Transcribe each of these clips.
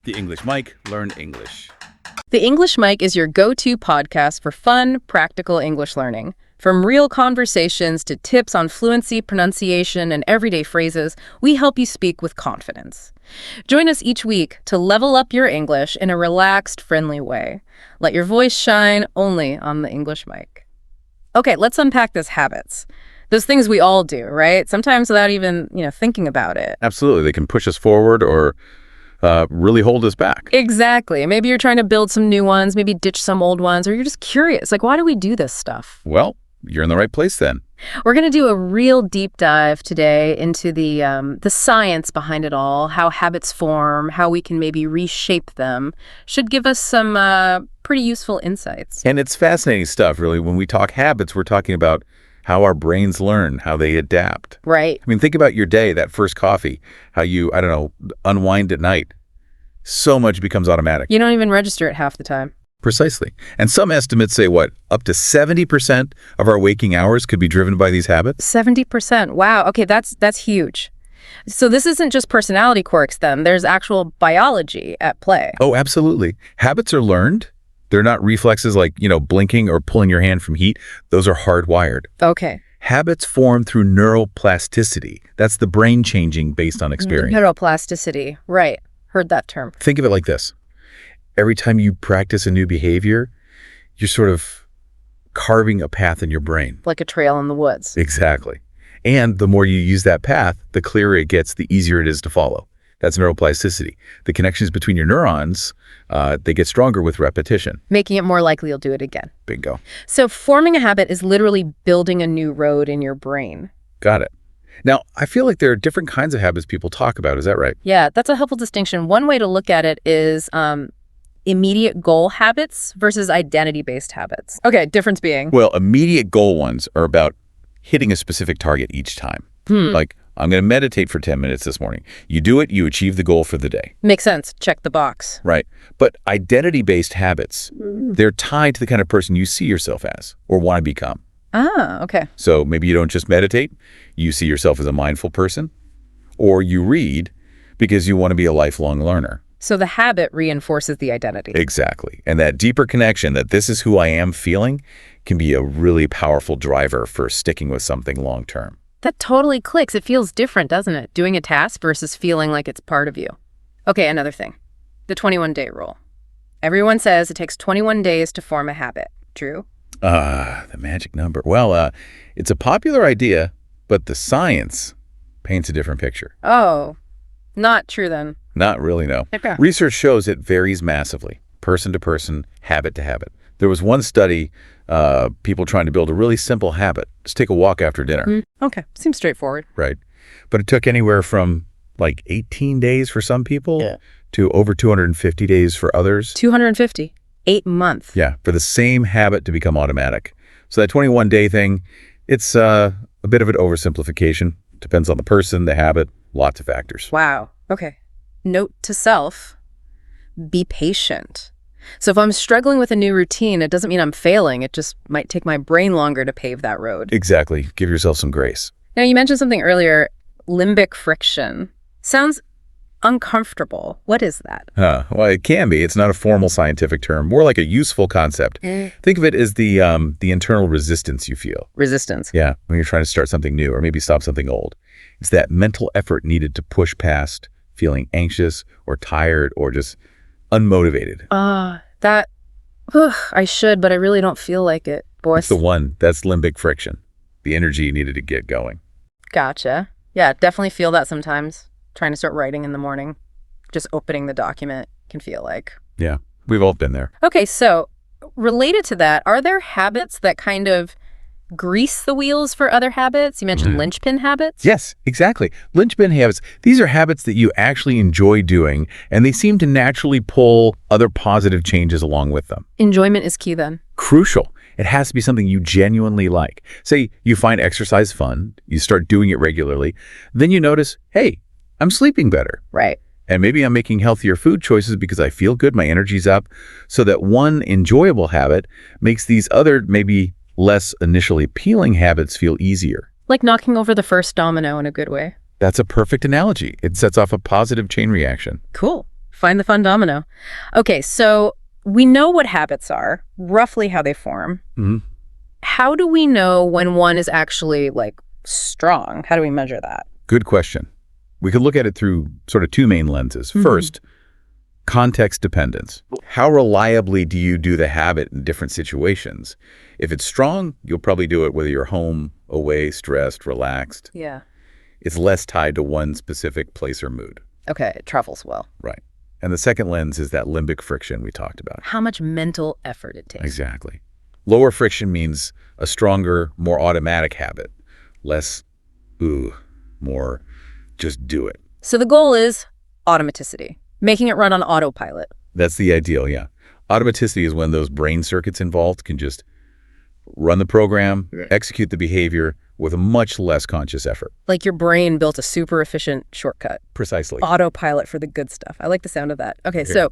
The English Mic, learn English. The English Mic is your go-to podcast for fun, practical English learning. From real conversations to tips on fluency, pronunciation, and everyday phrases, we help you speak with confidence. Join us each week to level up your English in a relaxed, friendly way. Let your voice shine only on the English Mic. Okay, let's unpack those habits. Those things we all do, right? Sometimes without even, thinking about it. Absolutely. They can push us forward or really hold us back. Exactly. Maybe you're trying to build some new ones, maybe ditch some old ones, or you're just curious. Like, why do we do this stuff? Well, you're in the right place then. We're going to do a real deep dive today into the science behind it all, how habits form, how we can maybe reshape them. Should give us some pretty useful insights. And it's fascinating stuff, really. When we talk habits, we're talking about how our brains learn, how they adapt. Right. I mean, think about your day, that first coffee, how you, unwind at night. So much becomes automatic. You don't even register it half the time. Precisely. And some estimates say, up to 70% of our waking hours could be driven by these habits? 70%. Wow. Okay, that's huge. So this isn't just personality quirks then. There's actual biology at play. Oh, absolutely. Habits are learned. They're not reflexes like, blinking or pulling your hand from heat. Those are hardwired. Okay. Habits form through neuroplasticity. That's the brain changing based on experience. Neuroplasticity. Right. Heard that term. Think of it like this. Every time you practice a new behavior, you're sort of carving a path in your brain. Like a trail in the woods. Exactly. And the more you use that path, the clearer it gets, the easier it is to follow. That's neuroplasticity. The connections between your neurons, they get stronger with repetition. Making it more likely you'll do it again. Bingo. So forming a habit is literally building a new road in your brain. Got it. Now, I feel like there are different kinds of habits people talk about. Is that right? Yeah, that's a helpful distinction. One way to look at it is immediate goal habits versus identity-based habits. Okay, difference being? Well, immediate goal ones are about hitting a specific target each time. Like, I'm going to meditate for 10 minutes this morning. You do it, you achieve the goal for the day. Makes sense. Check the box. Right. But identity-based habits, they're tied to the kind of person you see yourself as or want to become. Ah, okay. So maybe you don't just meditate, you see yourself as a mindful person, or you read because you want to be a lifelong learner. So the habit reinforces the identity. Exactly. And that deeper connection that this is who I am feeling can be a really powerful driver for sticking with something long term. That totally clicks. It feels different, doesn't it? Doing a task versus feeling like it's part of you. Okay, another thing. The 21-day rule. Everyone says it takes 21 days to form a habit. True? The magic number. Well, it's a popular idea, but the science paints a different picture. Oh, not true then. Not really, no. Okay. Research shows it varies massively, person to person, habit to habit. There was one study, people trying to build a really simple habit. Just take a walk after dinner. Okay, seems straightforward. Right. But it took anywhere from like 18 days for some people to over 250 days for others. 250. 8 months. Yeah, for the same habit to become automatic. So that 21-day thing, it's a bit of an oversimplification. Depends on the person, the habit, lots of factors. Wow. Okay. Note to self, be patient. So if I'm struggling with a new routine, it doesn't mean I'm failing. It just might take my brain longer to pave that road. Exactly. Give yourself some grace. Now, you mentioned something earlier, limbic friction. Sounds uncomfortable. What is that? Well, it can be. It's not a formal scientific term, more like a useful concept. Think of it as the internal resistance you feel. Resistance. Yeah, when you're trying to start something new or maybe stop something old. It's that mental effort needed to push past feeling anxious or tired or just unmotivated. I should, but I really don't feel like it, boy. It's the one. That's limbic friction. The energy you needed to get going. Gotcha. Yeah, definitely feel that sometimes. Trying to start writing in the morning, just opening the document can feel like. Yeah, we've all been there. Okay, so related to that, are there habits that kind of grease the wheels for other habits? You mentioned linchpin habits? Yes, exactly. Linchpin habits. These are habits that you actually enjoy doing, and they seem to naturally pull other positive changes along with them. Enjoyment is key then. Crucial. It has to be something you genuinely like. Say you find exercise fun, you start doing it regularly, then you notice, hey, I'm sleeping better. Right. And maybe I'm making healthier food choices because I feel good, my energy's up. So that one enjoyable habit makes these other maybe less initially appealing habits feel easier. Like knocking over the first domino in a good way. That's a perfect analogy. It sets off a positive chain reaction. Cool. Find the fun domino. Okay, so we know what habits are, roughly how they form. Hmm. How do we know when one is actually, like, strong? How do we measure that? Good question. We could look at it through sort of two main lenses. First, context dependence. How reliably do you do the habit in different situations? If it's strong, you'll probably do it whether you're home, away, stressed, relaxed. Yeah. It's less tied to one specific place or mood. Okay, it travels well. Right. And the second lens is that limbic friction we talked about. How much mental effort it takes. Exactly. Lower friction means a stronger, more automatic habit. Less, more just do it. So the goal is automaticity, making it run on autopilot. That's the ideal, yeah. Automaticity is when those brain circuits involved can just run the program, execute the behavior with a much less conscious effort. Like your brain built a super efficient shortcut. Precisely. Autopilot for the good stuff. I like the sound of that. Okay, so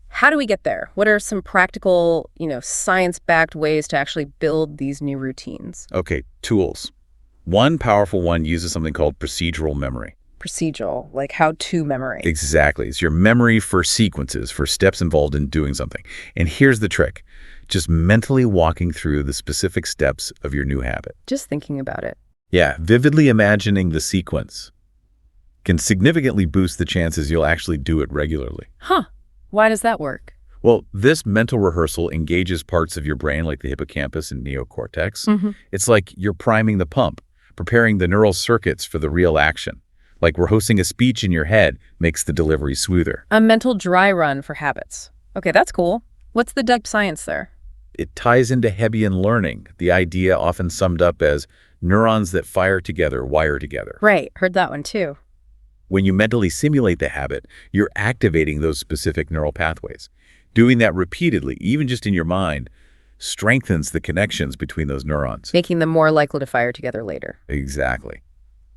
how do we get there? What are some practical, science-backed ways to actually build these new routines? Okay, tools. One powerful one uses something called procedural memory. Procedural, like how-to memory. Exactly. It's your memory for sequences, for steps involved in doing something. And here's the trick. Just mentally walking through the specific steps of your new habit. Just thinking about it. Yeah, vividly imagining the sequence can significantly boost the chances you'll actually do it regularly. Huh. Why does that work? Well, this mental rehearsal engages parts of your brain like the hippocampus and neocortex. It's like you're priming the pump, preparing the neural circuits for the real action. Like rehearsing a speech in your head makes the delivery smoother. A mental dry run for habits. Okay, that's cool. What's the deep science there? It ties into Hebbian learning, the idea often summed up as neurons that fire together, wire together. Right, heard that one too. When you mentally simulate the habit, you're activating those specific neural pathways. Doing that repeatedly, even just in your mind, strengthens the connections between those neurons. Making them more likely to fire together later. Exactly.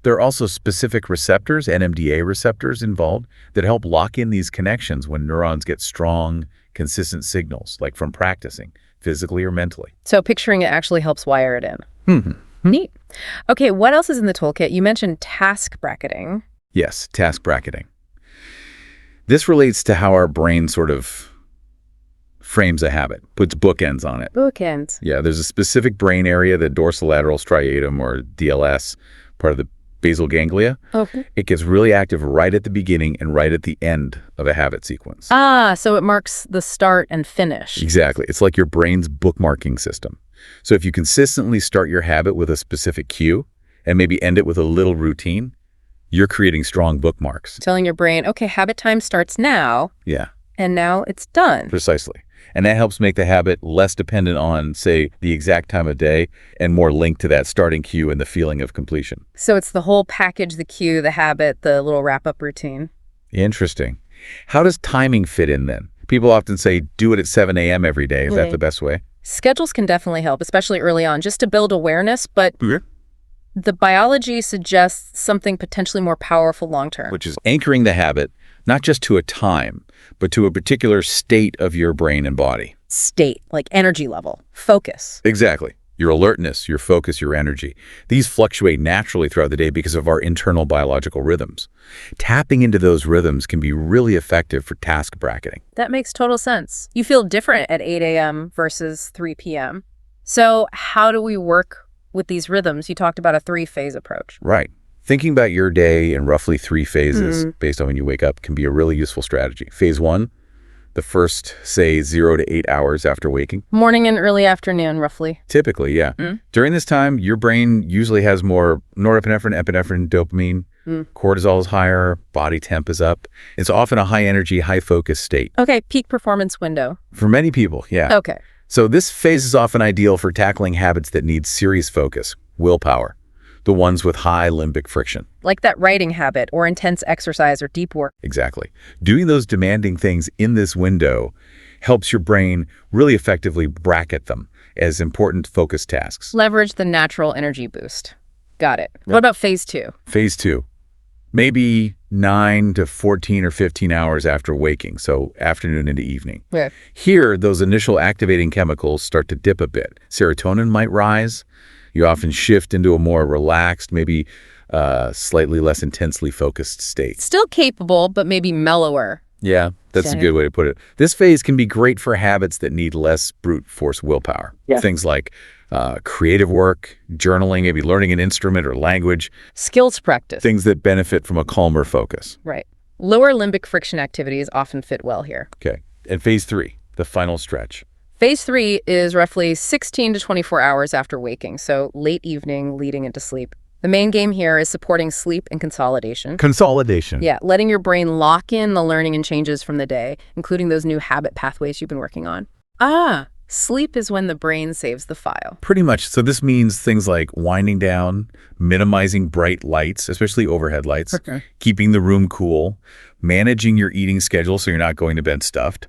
There are also specific receptors, NMDA receptors involved, that help lock in these connections when neurons get strong, consistent signals, like from practicing, physically or mentally. So picturing it actually helps wire it in. Neat. Okay, what else is in the toolkit? You mentioned task bracketing. Yes, task bracketing. This relates to how our brain sort of frames a habit, puts bookends on it. Bookends. Yeah, there's a specific brain area, the dorsolateral striatum, or DLS, part of the basal ganglia. Okay. It gets really active right at the beginning and right at the end of a habit sequence. Ah, so it marks the start and finish. Exactly. It's like your brain's bookmarking system. So if you consistently start your habit with a specific cue and maybe end it with a little routine, you're creating strong bookmarks. Telling your brain, okay, habit time starts now. Yeah. And now it's done. Precisely. And that helps make the habit less dependent on, say, the exact time of day and more linked to that starting cue and the feeling of completion. So it's the whole package, the cue, the habit, the little wrap-up routine. Interesting. How does timing fit in then? People often say, do it at 7 a.m. every day. Is that the best way? Schedules can definitely help, especially early on, just to build awareness, but the biology suggests something potentially more powerful long-term. Which is anchoring the habit, not just to a time, but to a particular state of your brain and body. State, like energy level, focus. Exactly. Your alertness, your focus, your energy. These fluctuate naturally throughout the day because of our internal biological rhythms. Tapping into those rhythms can be really effective for task bracketing. That makes total sense. You feel different at 8 a.m. versus 3 p.m. So how do we work with these rhythms? You talked about a 3-phase approach. Right. Thinking about your day in roughly 3 phases based on when you wake up can be a really useful strategy. Phase 1, the first, say, 0 to 8 hours after waking. Morning and early afternoon, roughly. Typically, yeah. During this time, your brain usually has more norepinephrine, epinephrine, dopamine. Cortisol is higher, body temp is up. It's often a high-energy, high-focus state. Okay, peak performance window. For many people, yeah. Okay. So this phase is often ideal for tackling habits that need serious focus, willpower, the ones with high limbic friction. Like that writing habit or intense exercise or deep work. Exactly. Doing those demanding things in this window helps your brain really effectively bracket them as important focus tasks. Leverage the natural energy boost. Got it. What about phase 2? Phase 2, maybe 9 to 14 or 15 hours after waking, so afternoon into evening. Yeah. Here, those initial activating chemicals start to dip a bit. Serotonin might rise. You often shift into a more relaxed, maybe slightly less intensely focused state. Still capable, but maybe mellower. Yeah, that's a Okay. good way to put it. This phase can be great for habits that need less brute force willpower. Yeah. Things like creative work, journaling, maybe learning an instrument or language, Skills practice. things that benefit from a calmer focus. Right. Lower limbic friction activities often fit well here. Okay. And phase 3, the final stretch. Phase 3 is roughly 16 to 24 hours after waking, so late evening leading into sleep. The main game here is supporting sleep and consolidation. Consolidation. Yeah, letting your brain lock in the learning and changes from the day, including those new habit pathways you've been working on. Sleep is when the brain saves the file. Pretty much. So this means things like winding down, minimizing bright lights, especially overhead lights, Okay. keeping the room cool, managing your eating schedule so you're not going to bed stuffed,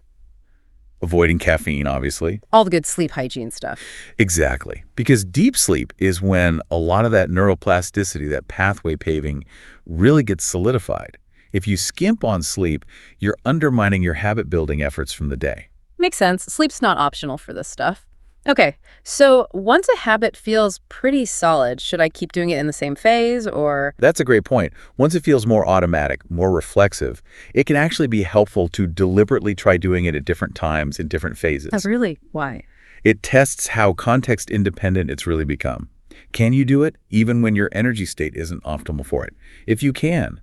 avoiding caffeine, obviously. All the good sleep hygiene stuff. Exactly. Because deep sleep is when a lot of that neuroplasticity, that pathway paving, really gets solidified. If you skimp on sleep, you're undermining your habit building efforts from the day. Makes sense. Sleep's not optional for this stuff. Okay, so once a habit feels pretty solid, should I keep doing it in the same phase or? That's a great point. Once it feels more automatic, more reflexive, it can actually be helpful to deliberately try doing it at different times in different phases. Oh, really? Why? It tests how context independent it's really become. Can you do it even when your energy state isn't optimal for it? If you can,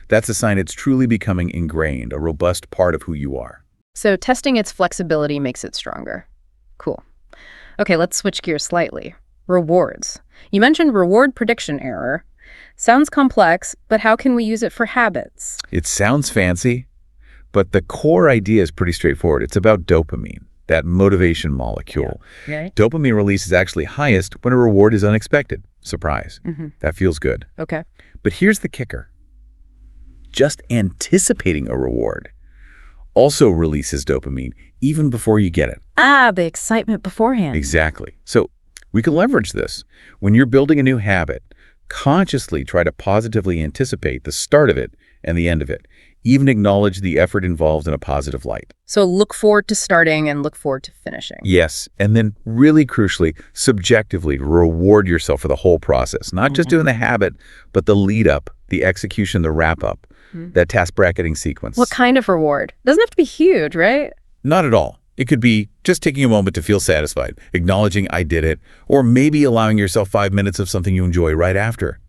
that's a sign it's truly becoming ingrained, a robust part of who you are. So testing its flexibility makes it stronger. Cool. Okay, let's switch gears slightly. Rewards. You mentioned reward prediction error. Sounds complex, but how can we use it for habits? It sounds fancy, but the core idea is pretty straightforward. It's about dopamine, that motivation molecule. Okay. Dopamine release is actually highest when a reward is unexpected. Surprise. That feels good. Okay. But here's the kicker. Just anticipating a reward also releases dopamine even before you get it. The excitement beforehand. Exactly. So we can leverage this. When you're building a new habit, consciously try to positively anticipate the start of it and the end of it. Even acknowledge the effort involved in a positive light. So look forward to starting and look forward to finishing. Yes, and then really crucially, subjectively reward yourself for the whole process. Not just doing the habit, but the lead up, the execution, the wrap up, that task bracketing sequence. What kind of reward? Doesn't have to be huge, right? Not at all. It could be just taking a moment to feel satisfied, acknowledging I did it, or maybe allowing yourself 5 minutes of something you enjoy right after.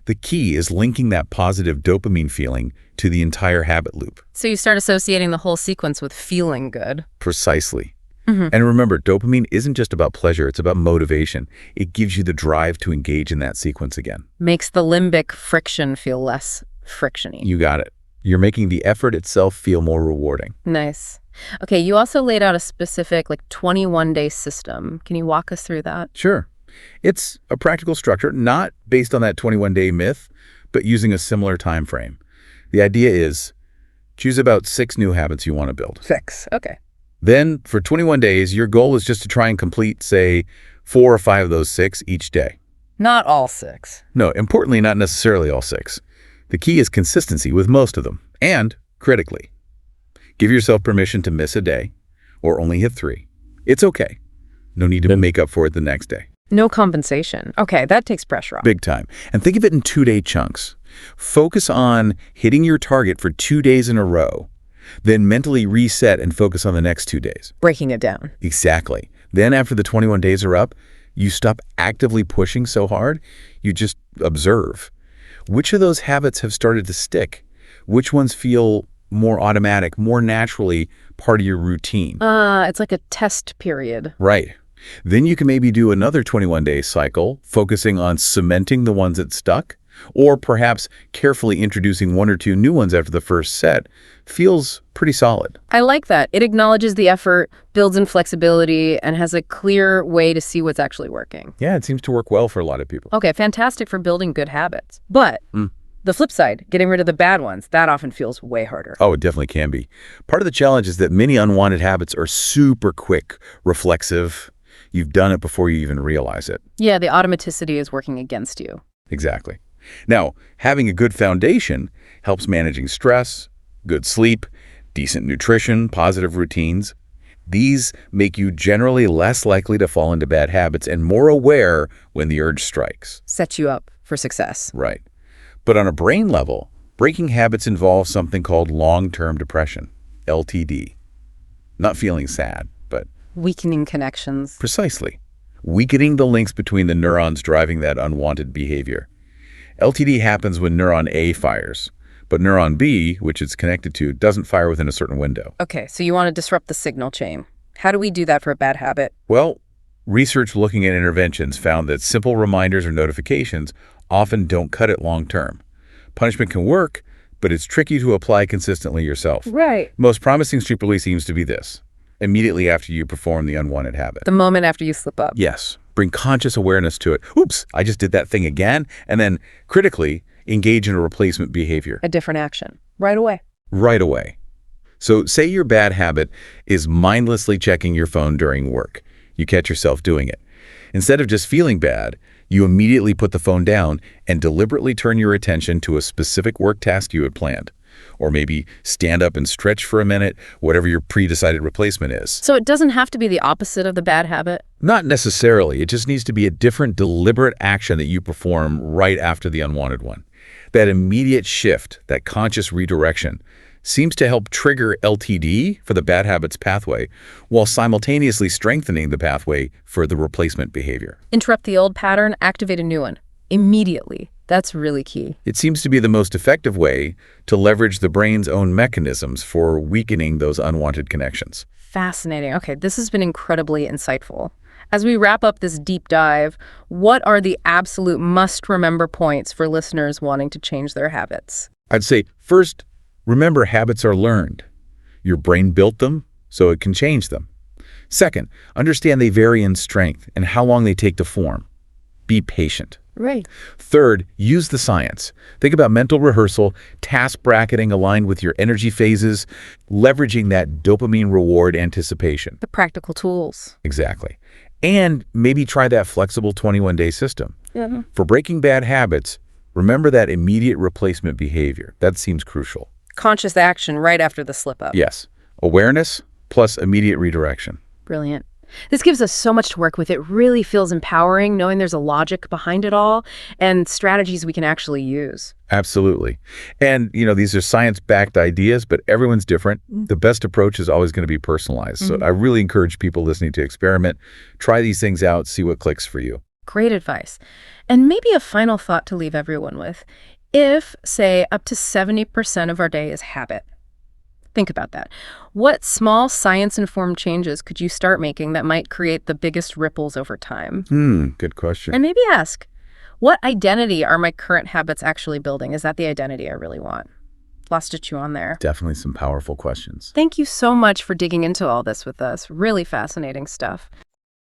The key is linking that positive dopamine feeling to the entire habit loop. So you start associating the whole sequence with feeling good. Precisely. And remember, dopamine isn't just about pleasure, it's about motivation. It gives you the drive to engage in that sequence again. Makes the limbic friction feel less frictiony. You got it. You're making the effort itself feel more rewarding. Nice. Okay, you also laid out a specific 21-day system. Can you walk us through that? Sure. It's a practical structure, not based on that 21-day myth, but using a similar time frame. The idea is choose about 6 new habits you want to build. 6. Okay. Then, for 21 days, your goal is just to try and complete, say, 4 or 5 of those 6 each day. Not all 6. No, importantly, not necessarily all 6. The key is consistency with most of them. And, critically, give yourself permission to miss a day or only hit 3. It's okay. No need to make up for it the next day. No compensation. Okay, that takes pressure off. Big time. And think of it in 2-day chunks. Focus on hitting your target for 2 days in a row. Then mentally reset and focus on the next 2 days. Breaking it down. Exactly. Then after the 21 days are up, you stop actively pushing so hard. You just observe. Which of those habits have started to stick? Which ones feel more automatic, more naturally part of your routine? It's like a test period. Right. Then you can maybe do another 21-day cycle, focusing on cementing the ones that stuck, or perhaps carefully introducing 1 or 2 new ones after the first set. Feels pretty solid. I like that. It acknowledges the effort, builds in flexibility, and has a clear way to see what's actually working. Yeah, it seems to work well for a lot of people. Okay, fantastic for building good habits. But the flip side, getting rid of the bad ones, that often feels way harder. Oh, it definitely can be. Part of the challenge is that many unwanted habits are super quick, reflexive. You've done it before you even realize it. Yeah, the automaticity is working against you. Exactly. Now, having a good foundation helps managing stress, good sleep, decent nutrition, positive routines. These make you generally less likely to fall into bad habits and more aware when the urge strikes. Set you up for success. Right. But on a brain level, Breaking habits involve something called long-term depression, LTD. Not feeling sad, but Weakening connections. precisely. Weakening the links between the neurons driving that unwanted behavior. LTD happens when neuron A fires, but neuron B, which it's connected to, doesn't fire within a certain window. Okay, so you want to disrupt the signal chain. How do we do that for a bad habit? Well, research looking at interventions found that simple reminders or notifications often don't cut it long-term. Punishment can work, but it's tricky to apply consistently yourself. Right. Most promising street release seems to be this: immediately after you perform the unwanted habit. The moment after you slip up. Yes. Bring conscious awareness to it. Oops, I just did that thing again. And then, critically, engage in a replacement behavior. A different action. Right away. Right away. So say your bad habit is mindlessly checking your phone during work. You catch yourself doing it. Instead of just feeling bad, you immediately put the phone down and deliberately turn your attention to a specific work task you had planned. Or maybe stand up and stretch for a minute, whatever your pre-decided replacement is. So it doesn't have to be the opposite of the bad habit? Not necessarily. It just needs to be a different, deliberate action that you perform right after the unwanted one. That immediate shift, that conscious redirection, seems to help trigger LTD for the bad habits pathway, while simultaneously strengthening the pathway for the replacement behavior. Interrupt the old pattern, activate a new one. Immediately. That's really key. It seems to be the most effective way to leverage the brain's own mechanisms for weakening those unwanted connections. Fascinating. Okay, this has been incredibly insightful. As we wrap up this deep dive, what are the absolute must-remember points for listeners wanting to change their habits? I'd say, first, remember habits are learned. Your brain built them, so it can change them. Second, understand they vary in strength and how long they take to form. Be patient. Right. Third, use the science. Think about mental rehearsal, task bracketing aligned with your energy phases, leveraging that dopamine reward anticipation. The practical tools. Exactly. And maybe try that flexible 21-day system. Yeah. For breaking bad habits, remember that immediate replacement behavior. That seems crucial. Conscious action right after the slip-up. Yes. Awareness plus immediate redirection. Brilliant. This gives us so much to work with. It really feels empowering knowing there's a logic behind it all and strategies we can actually use. Absolutely. And, these are science-backed ideas, but everyone's different. The best approach is always going to be personalized. So I really encourage people listening to experiment. Try these things out, see what clicks for you. Great advice. And maybe a final thought to leave everyone with. If, say, up to 70% of our day is habit, think about that. What small science-informed changes could you start making that might create the biggest ripples over time? Good question. And maybe ask, what identity are my current habits actually building? Is that the identity I really want? Lots to chew on there. Definitely some powerful questions. Thank you so much for digging into all this with us. Really fascinating stuff.